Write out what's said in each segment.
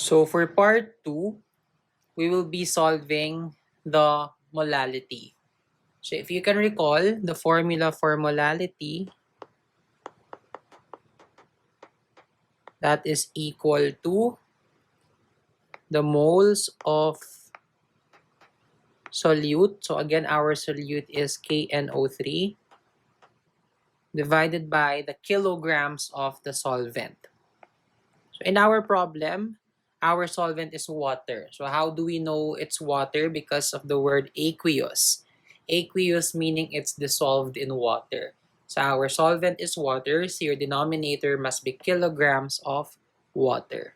So for part 2, we will be solving the molality. So if you can recall, the formula for molality, that is equal to the moles of solute. So again, our solute is KNO3 divided by the kilograms of the solvent. So in our problem, our solvent is water. So how do we know it's water? Because of the word aqueous. Aqueous meaning it's dissolved in water. So our solvent is water, so your denominator must be kilograms of water.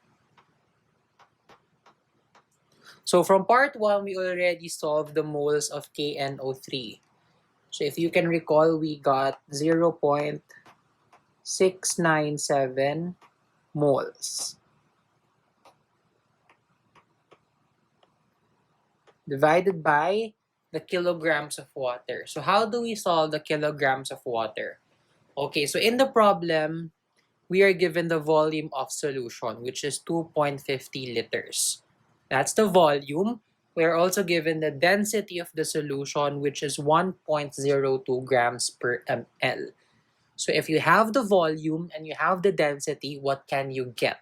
So from part 1, we already solved the moles of KNO3. So if you can recall, we got 0.697 moles. Divided by the kilograms of water. So how do we solve the kilograms of water? Okay, so in the problem, we are given the volume of solution, which is 2.50 liters. That's the volume. We are also given the density of the solution, which is 1.02 grams per ml. So if you have the volume and you have the density, what can you get?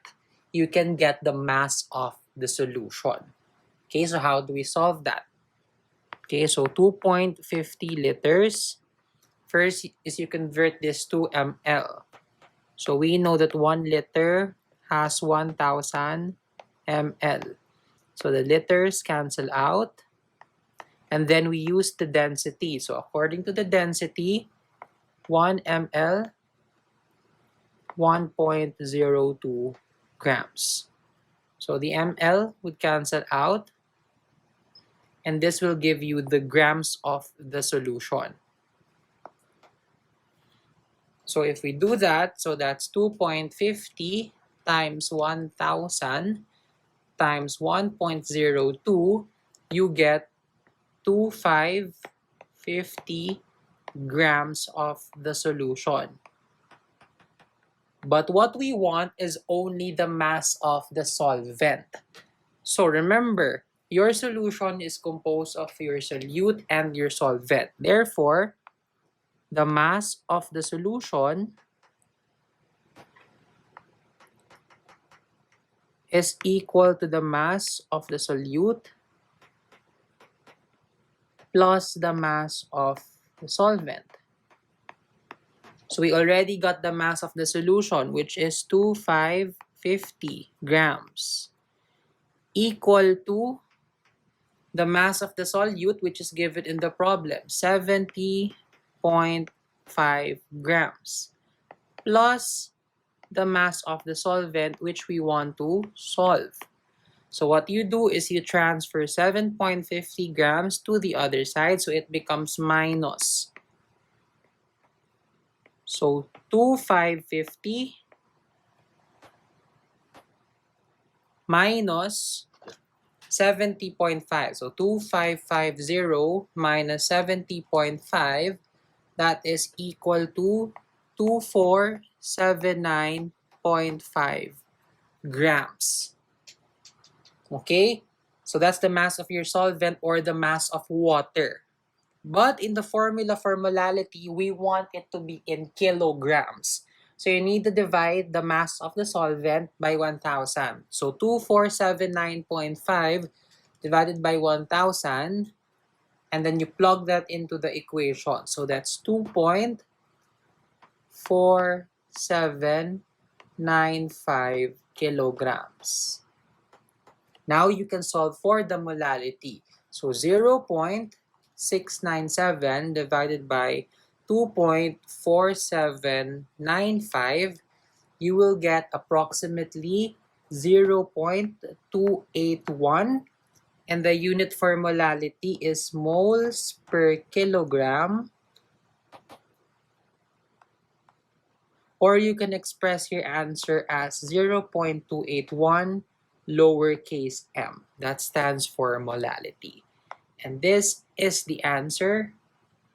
You can get the mass of the solution. Okay, so how do we solve that? Okay, so 2.50 liters. First is you convert this to ml. So we know that 1 liter has 1,000 ml. So the liters cancel out. And then we use the density. So according to the density, 1 ml, 1.02 grams. So the ml would cancel out. And this will give you the grams of the solution. So if we do that, so that's 2.50 times 1,000 times 1.02, you get 2,550 grams of the solution. But what we want is only the mass of the solvent. So remember, your solution is composed of your solute and your solvent. Therefore, the mass of the solution is equal to the mass of the solute plus the mass of the solvent. So we already got the mass of the solution, which is 2,550 grams, equal to the mass of the solute, which is given in the problem, 70.5 grams, plus the mass of the solvent, which we want to solve. So what you do is you transfer 7.50 grams to the other side, so it becomes minus. So 2,550 minus 70.5. So 2,550 minus 70.5, that is equal to 2,479.5 grams. Okay? So that's the mass of your solvent or the mass of water. But in the formula for molality, we want it to be in kilograms. So you need to divide the mass of the solvent by 1,000. So 2,479.5 divided by 1,000. And then you plug that into the equation. So that's 2.4795 kilograms. Now you can solve for the molality. So 0.697 divided by 2.4795, you will get approximately 0.281, and the unit for molality is moles per kilogram, or you can express your answer as 0.281 lowercase m. That stands for molality. And this is the answer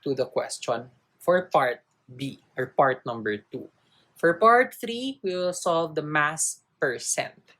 to the question for part B, or part number 2. For part 3, we will solve the mass percent.